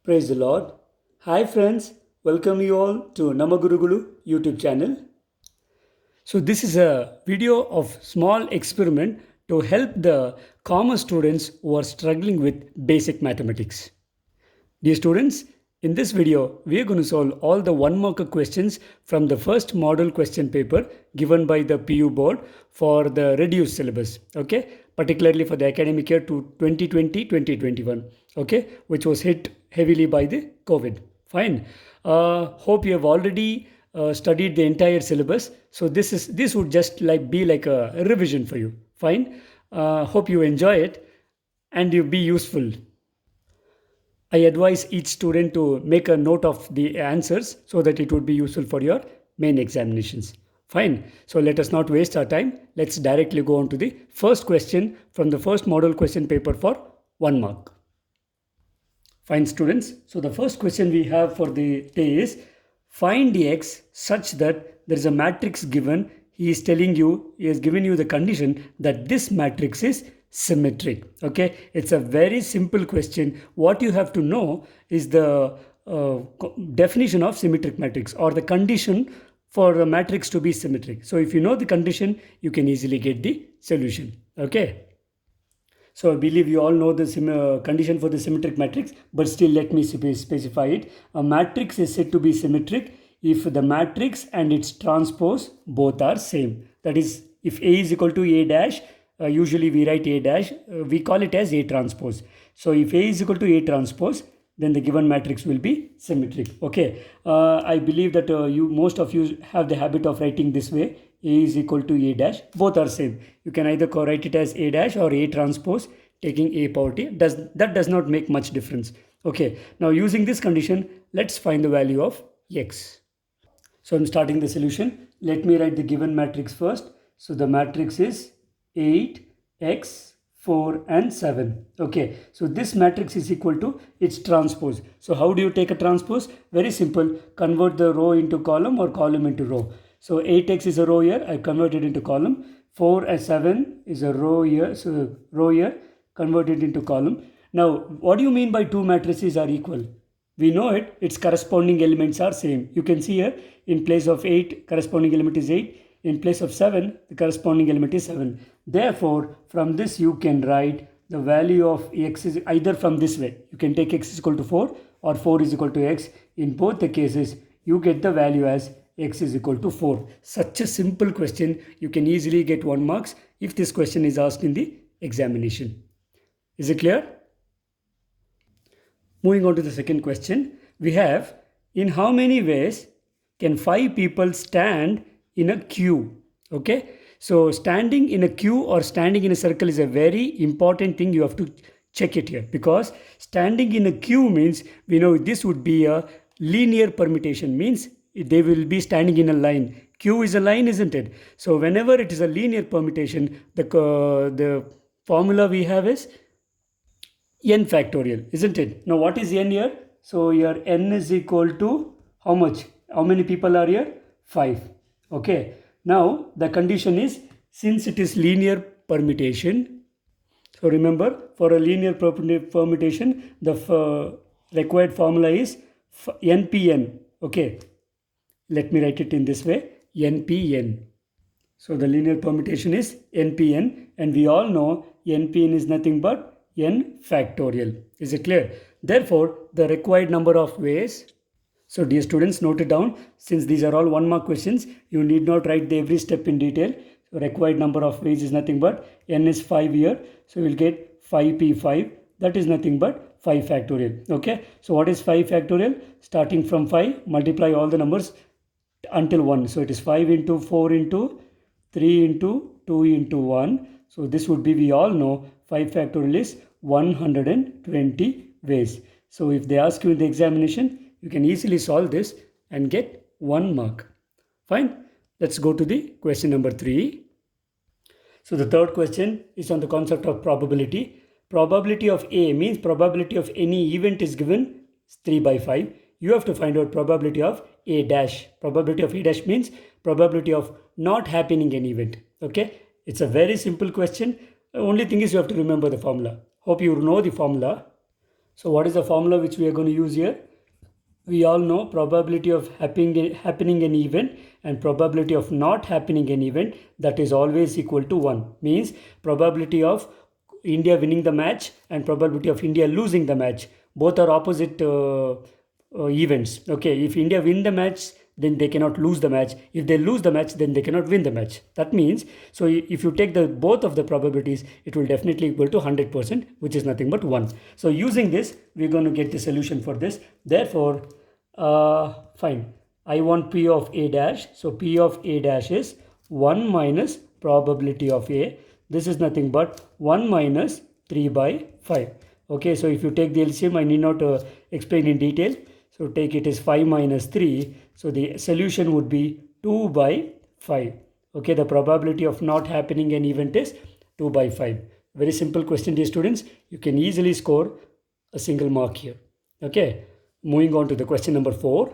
Praise the Lord. Hi friends, welcome you all to Namagurugulu YouTube channel. So this is a video of small experiment to help the commerce students who are struggling with basic mathematics. Dear students, in this video, we are going to solve all the one marker questions from the first model question paper given by the PU board for the reduced syllabus, okay? Particularly for the academic year to 2020-2021, okay? Which was hit heavily by the COVID. Fine. Hope you have already studied the entire syllabus. So this would just be like a revision for you. Fine. Hope you enjoy it and you be useful. I advise each student to make a note of the answers so that it would be useful for your main examinations. Fine. So let us not waste our time. Let's directly go on to the first question from the first model question paper for 1 mark. Fine students. So the first question we have for the day is find x such that there is a matrix given. He is telling you, he has given you the condition that this matrix is symmetric. Okay, it's a very simple question. What you have to know is the definition of symmetric matrix or the condition for a matrix to be symmetric. So if you know the condition, you can easily get the solution. Okay. So I believe you all know the condition for the symmetric matrix, but still let me specify it. A matrix is said to be symmetric if the matrix and its transpose both are same. That is, if A is equal to A dash, usually we write A dash, we call it as A transpose. So if A is equal to A transpose, then the given matrix will be symmetric. Okay, I believe that most of you have the habit of writing this way. A is equal to A dash, both are same. You can either write it as A dash or A transpose taking A power t. That does not make much difference. Okay, now using this condition, let's find the value of x. So I'm starting the solution. Let me write the given matrix first. So the matrix is 8, x, 4 and 7. Okay, so this matrix is equal to its transpose. So how do you take a transpose? Very simple. Convert the row into column or column into row. So 8x is a row here. I converted into column. 4 and 7 is a row here. So row here, converted into column. Now, what do you mean by two matrices are equal? We know it. Its corresponding elements are same. You can see here, in place of 8, corresponding element is 8. In place of 7, the corresponding element is 7. Therefore, from this you can write the value of x is either from this way. You can take x is equal to 4 or 4 is equal to x. In both the cases, you get the value as x is equal to 4. Such a simple question, you can easily get 1 marks if this question is asked in the examination. Is it clear? Moving on to the second question, we have in how many ways can 5 people stand in a queue? Okay, so standing in a queue or standing in a circle is a very important thing. You have to check it here because standing in a queue means we know this would be a linear permutation, means they will be standing in a line. Q is a line, isn't it? So whenever it is a linear permutation, the formula we have is n factorial, isn't it? Now what is n here? So here n is equal to how much? How many people are here? 5. Okay. Now the condition is since it is linear permutation. So remember, for a linear permutation, the required formula is npn. Okay. Let me write it in this way, npn. So the linear permutation is npn and we all know npn is nothing but n factorial. Is it clear? Therefore, the required number of ways. So dear students, note it down. Since these are all 1 mark questions, you need not write every step in detail. So required number of ways is nothing but n is 5 here. So we'll get 5p5. That is nothing but 5 factorial. Okay. So what is 5 factorial? Starting from 5, multiply all the numbers until 1. So it is 5 into 4 into 3 into 2 into 1. So this would be, we all know 5 factorial is 120 ways. So if they ask you in the examination, you can easily solve this and get 1 mark. Fine. Let's go to the question number 3. So the third question is on the concept of probability. Probability of A means probability of any event is given 3 by 5. You have to find out probability of A dash. Probability of A dash means probability of not happening an event. Okay. It's a very simple question. The only thing is you have to remember the formula. Hope you know the formula. So what is the formula which we are going to use here? We all know probability of happening an event and probability of not happening an event, that is always equal to 1. Means probability of India winning the match and probability of India losing the match, both are opposite events. Okay, if India win the match, then they cannot lose the match. If they lose the match, then they cannot win the match. That means, so if you take the both of the probabilities, it will definitely equal to 100%, which is nothing but 1. So using this, we're going to get the solution for this. Therefore, fine, I want P of A dash. So P of A dash is 1 minus probability of A. This is nothing but 1 minus 3 by 5. Okay, so if you take the LCM, I need not explain in detail. So take it as 5 minus 3. So the solution would be 2 by 5. Okay, the probability of not happening an event is 2 by 5. Very simple question, dear students. You can easily score a single mark here. Okay, moving on to the question number 4.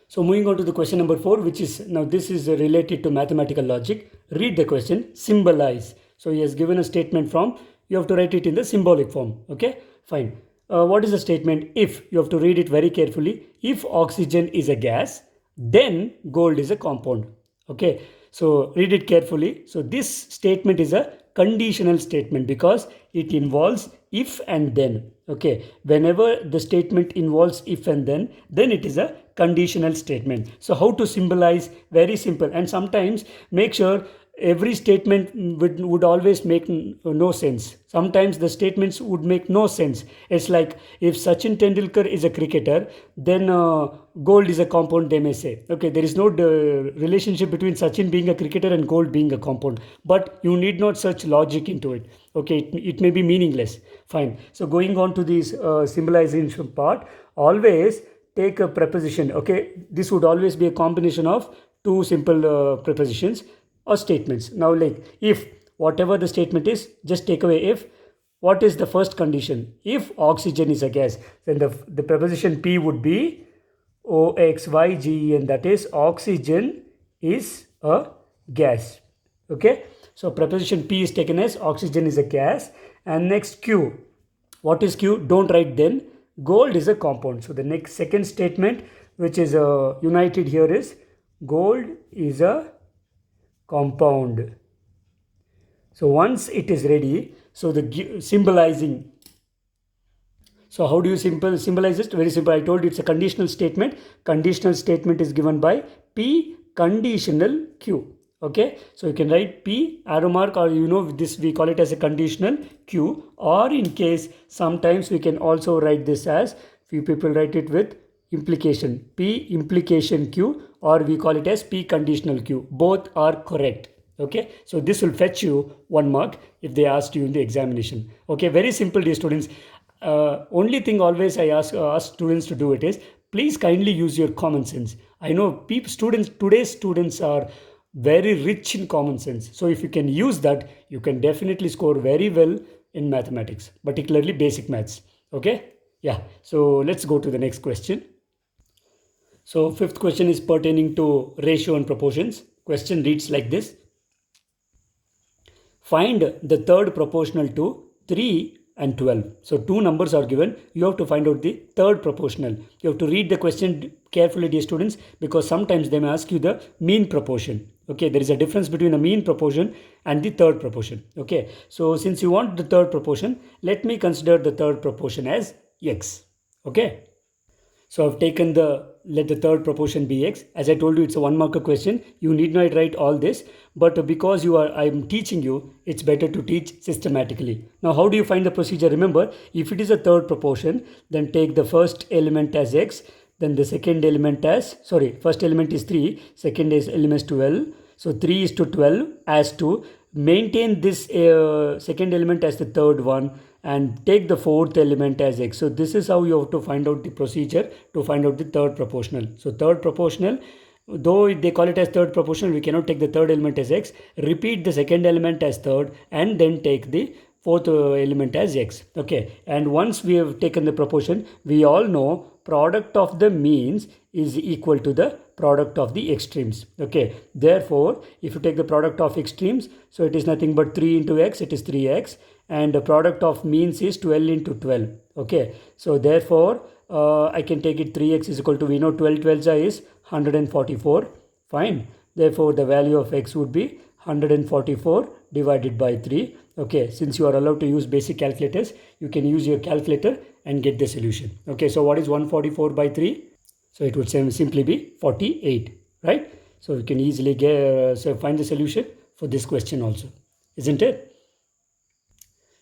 So moving on to the question number 4, which is, now this is related to mathematical logic. Read the question, symbolize. So he has given a statement from, you have to write it in the symbolic form. Okay, fine. What is the statement? If, you have to read it very carefully. If oxygen is a gas, then gold is a compound. Okay, so read it carefully. So this statement is a conditional statement because it involves if and then. Okay, whenever the statement involves if and then it is a conditional statement. So how to symbolize? Very simple. And sometimes make sure every statement would always make no sense. Sometimes the statements would make no sense. It's like, if Sachin Tendulkar is a cricketer, then gold is a compound, they may say. Okay, there is no relationship between Sachin being a cricketer and gold being a compound. But you need not search logic into it. Okay, it may be meaningless. Fine. So going on to this symbolization part, always take a preposition. Okay, this would always be a combination of two simple prepositions or statements. Now, like, if, whatever the statement is, just take away if. What is the first condition? If oxygen is a gas, then the preposition P would be OXYGEN, that is, oxygen is a gas. Okay, so preposition P is taken as oxygen is a gas. And next Q. What is Q? Don't write then. Gold is a compound. So the next second statement, which is united here, is gold is a compound. So once it is ready, so the symbolizing. So how do you symbolize it? Very simple. I told you it's a conditional statement. Conditional statement is given by P conditional Q. Okay, so you can write P arrow mark, or this we call it as a conditional Q, or in case sometimes we can also write this as, few people write it with implication, P implication Q, or we call it as P conditional Q. Both are correct. Okay, so this will fetch you 1 mark if they asked you in the examination. Okay, very simple, dear students. Only thing always I ask students to do it is, please kindly use your common sense. I know today's students are very rich in common sense. So if you can use that, you can definitely score very well in mathematics, particularly basic maths. Okay, yeah. So let's go to the next question. So fifth question is pertaining to ratio and proportions. Question reads like this. Find the third proportional to 3 and 12. So two numbers are given. You have to find out the third proportional. You have to read the question carefully, dear students, because sometimes they may ask you the mean proportion. Okay, there is a difference between a mean proportion and the third proportion. Okay, so since you want the third proportion, let me consider the third proportion as x. Okay, so I've taken let the third proportion be x. As I told you, it's a 1 marker question. You need not write all this, but because I'm teaching you, it's better to teach systematically. Now, how do you find the procedure? Remember, if it is a third proportion, then take the first element as x, then the second element as, first element is 3, second element is 12. So 3 is to 12 as 2. Maintain this second element as the third one and take the fourth element as x. So this is how you have to find out the procedure to find out the third proportional. So third proportional, though they call it as third proportional, we cannot take the third element as x. Repeat the second element as third and then take the fourth element as x. Okay, and once we have taken the proportion, we all know product of the means is equal to the product of the extremes. Okay, therefore if you take the product of extremes, so it is nothing but 3 into x, it is 3x, and the product of means is 12 into 12. Okay, so therefore I can take it 3x is equal to, we know 12 12 is 144. Fine. Therefore the value of x would be 144 divided by 3. Okay, since you are allowed to use basic calculators, you can use your calculator and get the solution. Okay, so what is 144 by 3? So it would simply be 48, right? So you can easily find the solution for this question also, isn't it?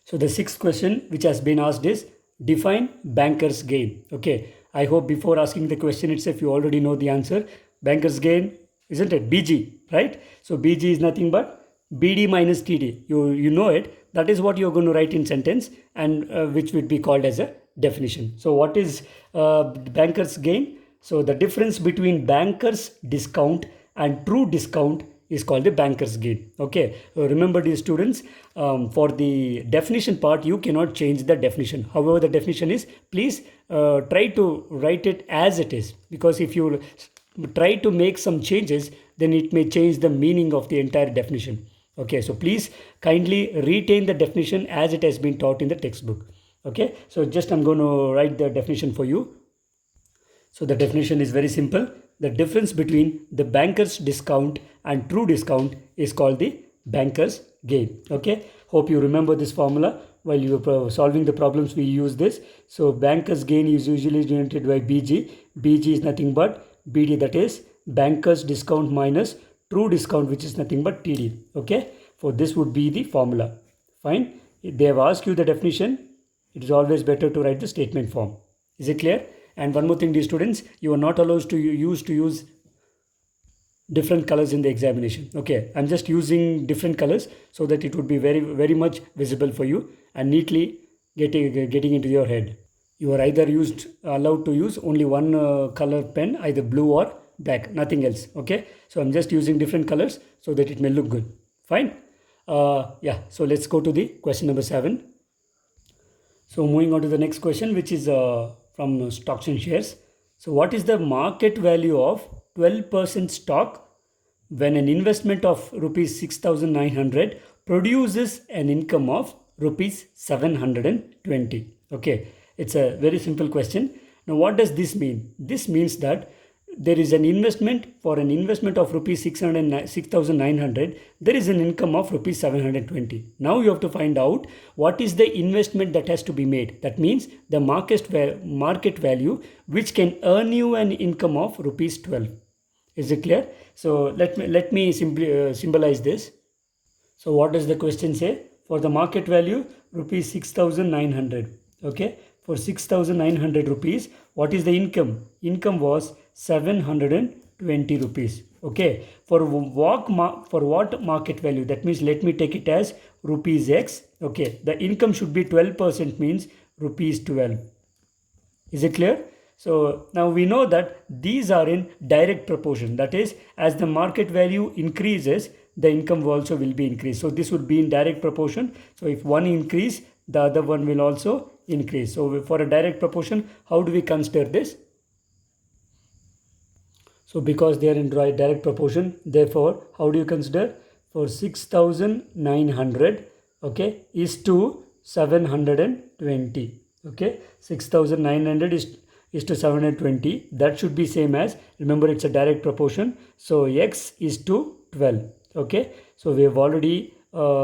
So the sixth question which has been asked is, define banker's gain. Okay, I hope before asking the question itself you already know the answer. Banker's gain, isn't it? BG, right? So BG is nothing but BD minus TD. You know it. That is what you're going to write in sentence, and which would be called as a definition. So what is banker's gain? So the difference between banker's discount and true discount is called the banker's gain. Okay, remember, these students, for the definition part you cannot change the definition. However, the definition is, please try to write it as it is, because if you try to make some changes, then it may change the meaning of the entire definition. Okay, so please kindly retain the definition as it has been taught in the textbook. Okay, so just I'm going to write the definition for you. So the definition is very simple. The difference between the banker's discount and true discount is called the banker's gain. Okay, hope you remember this formula while you are solving the problems. We use this. So banker's gain is usually denoted by BG. BG is nothing but BD, that is banker's discount minus true discount, which is nothing but TD. Okay, for this would be the formula. Fine. If they have asked you the definition, it is always better to write the statement form. Is it clear? And one more thing, dear students, you are not allowed to use different colors in the examination. Okay, I'm just using different colors so that it would be very much visible for you and neatly getting into your head. You are either allowed to use only one color pen, either blue or black, nothing else. Okay, so I'm just using different colors so that it may look good. Fine. Yeah, so let's go to the question number 7. So moving on to the next question, which is from stocks and shares. So what is the market value of 12% stock when an investment of rupees 6,900 produces an income of rupees 720? Okay, it's a very simple question. Now what does this mean? This means that there is an investment, for an investment of rupees 6,900, there is an income of rupees 720. Now you have to find out what is the investment that has to be made. That means the market value which can earn you an income of rupees 12. Is it clear? So let me simply symbolize this. So what does the question say? For the market value rupees 6,900. Okay, for 6,900 rupees, what is the income? Income was 720 rupees. Okay, for what market value? That means let me take it as rupees X. Okay, the income should be 12%, means rupees 12. Is it clear? So now we know that these are in direct proportion. That is, as the market value increases, the income also will be increased. So this would be in direct proportion. So if one increase, the other one will also increase. So for a direct proportion, how do we consider this? So because they are in direct proportion, therefore, how do you consider? For 6,900, okay, is to 720. Okay, 6,900 is to 720. That should be same as, remember, it's a direct proportion. So X is to 12. Okay, so we have already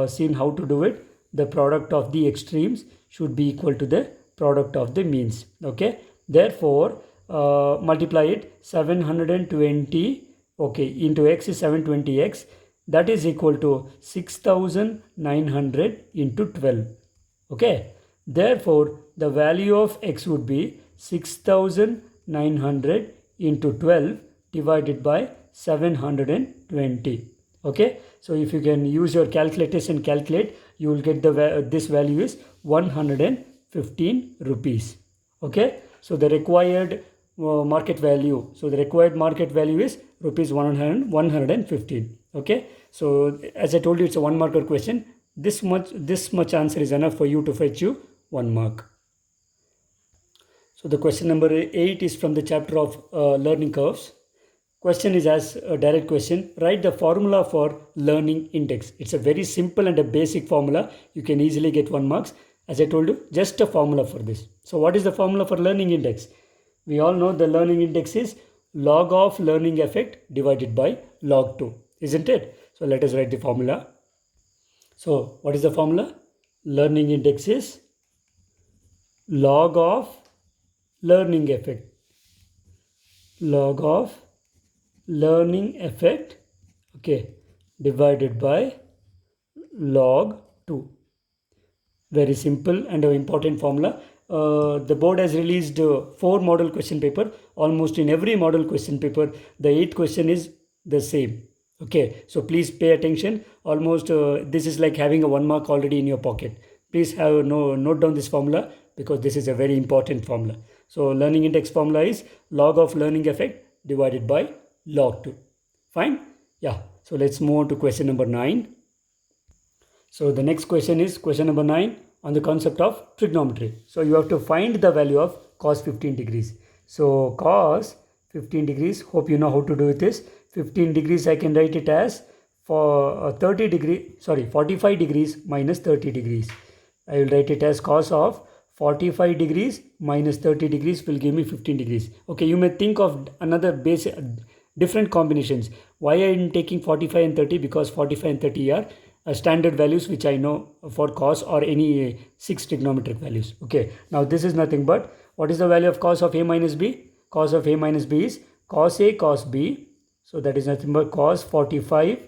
seen how to do it. The product of the extremes should be equal to the product of the means. Okay, therefore multiply it, 720, okay, into X is 720X, that is equal to 6,900 into 12. Okay, therefore the value of X would be 6,900 into 12 divided by 720. Okay, so if you can use your calculators and calculate, you will get this value is 115 rupees. Okay, so the required market value, is rupees 115. Okay, so as I told you, it's a 1 marker question. This much answer is enough for you to fetch you 1 mark. So the question number 8 is from the chapter of learning curves. question is as a direct question. Write the formula for learning index. It's a very simple and a basic formula. You can easily get 1 marks. As I told you, just a formula for this. So what is the formula for learning index? We all know the learning index is log of learning effect divided by log 2, isn't it? So let us write the formula. So what is the formula? Learning index is log of learning effect. Log of learning effect, okay, divided by log 2. Very simple and an important formula. The board has released 4 model question paper. Almost in every model question paper, the 8th question is the same. Okay, so please pay attention. Almost this is like having a 1 mark already in your pocket. Please have note down this formula because this is a very important formula. So learning index formula is log of learning effect divided by log 2. Fine? Yeah. So let's move on to question number 9. So the next question is question number 9 on the concept of trigonometry. So you have to find the value of cos 15 degrees. So cos 15 degrees, hope you know how to do this. 15 degrees I can write it as for 45 degrees minus 30 degrees. I will write it as cos of 45 degrees minus 30 degrees will give me 15 degrees. Okay, you may think of another basic different combinations. Why I am taking 45 and 30? Because 45 and 30 are standard values which I know for cos or any 6 trigonometric values. Okay, now this is nothing but what is the value of cos of a minus b? Cos of a minus b is cos a cos b. So that is nothing but cos 45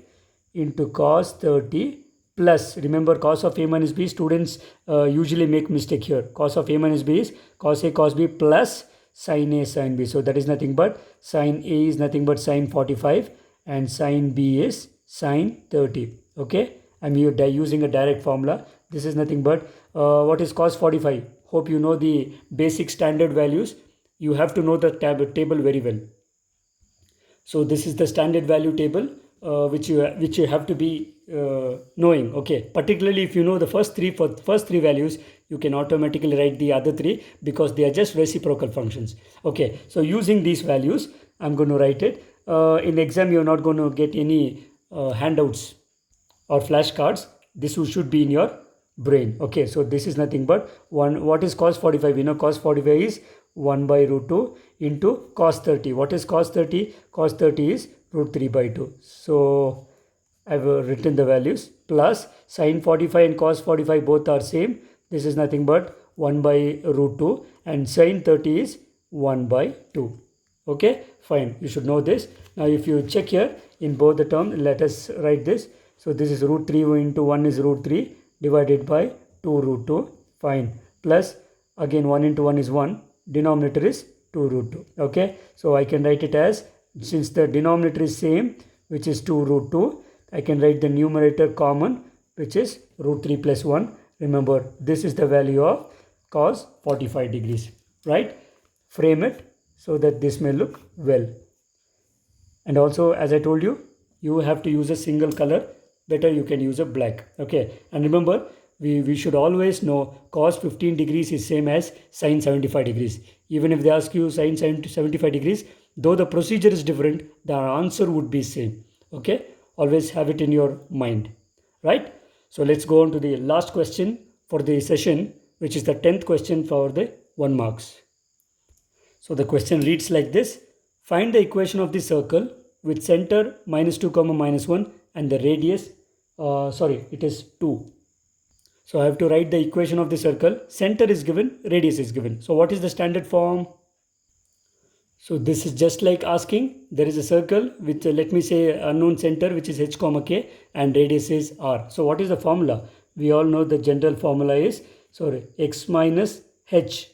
into cos 30 plus, remember cos of a minus b, students usually make mistake here. Cos of a minus b is cos a cos b plus sin a sin b. So that is nothing but sin a is nothing but sin 45 and sin b is sin 30. Okay, I'm using a direct formula. This is nothing but what is cos 45? Hope you know the basic standard values. You have to know the table very well. So this is the standard value table which you have to be knowing. Okay, particularly if you know the first three values, you can automatically write the other 3 because they are just reciprocal functions. Okay, so using these values, I'm going to write it. In exam, you're not going to get any handouts or flashcards. This should be in your brain. Okay, so this is nothing but what is cos 45? You know cos 45 is 1 by root 2 into cos 30. What is cos 30? Cos 30 is root 3 by 2. So I've written the values plus sin 45 and cos 45 both are same. This is nothing but 1 by root 2 and sin 30 is 1 by 2. Okay, fine. You should know this. Now if you check here in both the terms, let us write this. So this is root 3 into 1 is root 3 divided by 2 root 2. Fine. Plus again 1 into 1 is 1. Denominator is 2 root 2. Okay. So I can write it as, since the denominator is same, which is 2 root 2, I can write the numerator common, which is root 3 plus 1. Remember, this is the value of cos 45 degrees. Right. Frame it so that this may look well. And also, as I told you, you have to use a single color. Better you can use a black. Okay, and remember we should always know cos 15 degrees is same as sin 75 degrees. Even if they ask you sin 75 degrees, though the procedure is different, the answer would be same. Okay, always have it in your mind, right? So let's go on to the last question for the session, which is the 10th question for the 1 marks. So the question reads like this: find the equation of the circle with center minus 2 comma minus 1 and the radius, it is 2. So I have to write the equation of the circle. Center is given, radius is given. So what is the standard form? So this is just like asking, there is a circle with let me say unknown center, which is h comma k, and radius is r. So what is the formula? We all know the general formula is x minus h.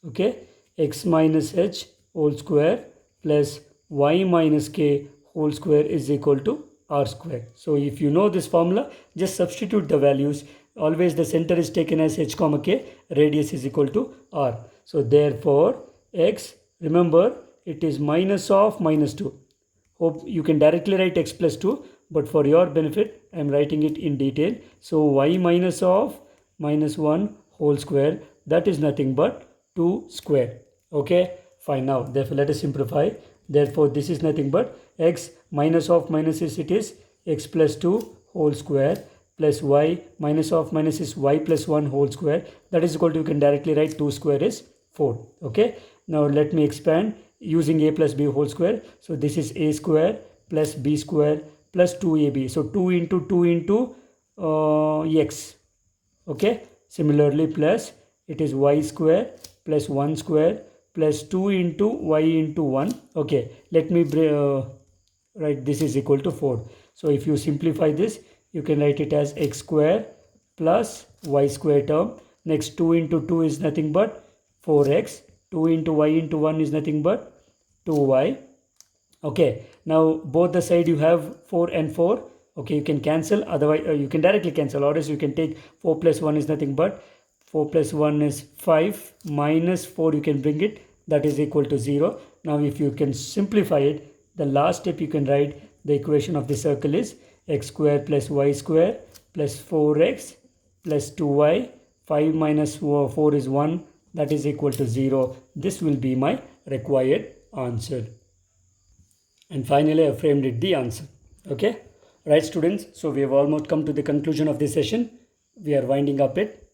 Okay, x minus h whole square plus y minus k whole square is equal to r square. So if you know this formula, just substitute the values. Always the center is taken as h comma k, radius is equal to r. So therefore x, remember it is minus of minus 2. Hope you can directly write x plus 2, but for your benefit I am writing it in detail. So y minus of minus 1 whole square, that is nothing but 2 square. Okay, fine. Now therefore let us simplify. Therefore, this is nothing but x minus of minus is it is x plus 2 whole square plus y minus of minus is y plus 1 whole square. That is equal to, you can directly write 2 square is 4. Okay. Now let me expand using a plus b whole square. So this is a square plus b square plus 2ab. So 2 into 2 into x. Okay. Similarly, plus it is y square plus 1 square plus 2 into y into 1. Okay. Let me write this is equal to 4. So if you simplify this, you can write it as x square plus y square term. Next 2 into 2 is nothing but 4x. 2 into y into 1 is nothing but 2y. Okay, now both the side you have 4 and 4. Okay, you can cancel, otherwise you can directly cancel, or else you can take 4 plus 1 is nothing but 4 plus 1 is 5 minus 4, you can bring it, that is equal to 0. Now if you can simplify it, the last step you can write the equation of the circle is x square plus y square plus 4x plus 2y. 5 minus 4 is 1, that is equal to 0. This will be my required answer. And finally, I framed it the answer. Okay. Right, students. So we have almost come to the conclusion of this session. We are winding up it.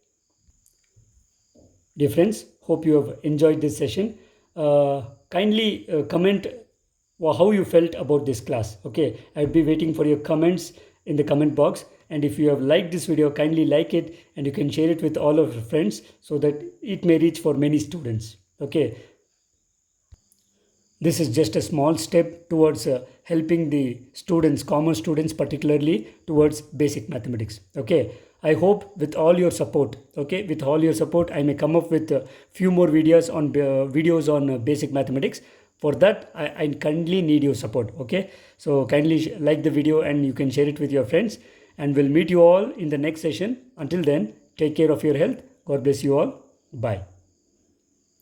Dear friends, hope you have enjoyed this session. Kindly comment how you felt about this class. Okay, I'll be waiting for your comments in the comment box. And if you have liked this video, kindly like it, and you can share it with all of your friends so that it may reach for many students. Okay. This is just a small step towards helping the students, commerce students particularly, towards basic mathematics. Okay. I hope with all your support, okay, with all your support, I may come up with a few more videos on basic mathematics. For that, I kindly need your support. Okay. So kindly like the video and you can share it with your friends. And we'll meet you all in the next session. Until then, take care of your health. God bless you all. Bye.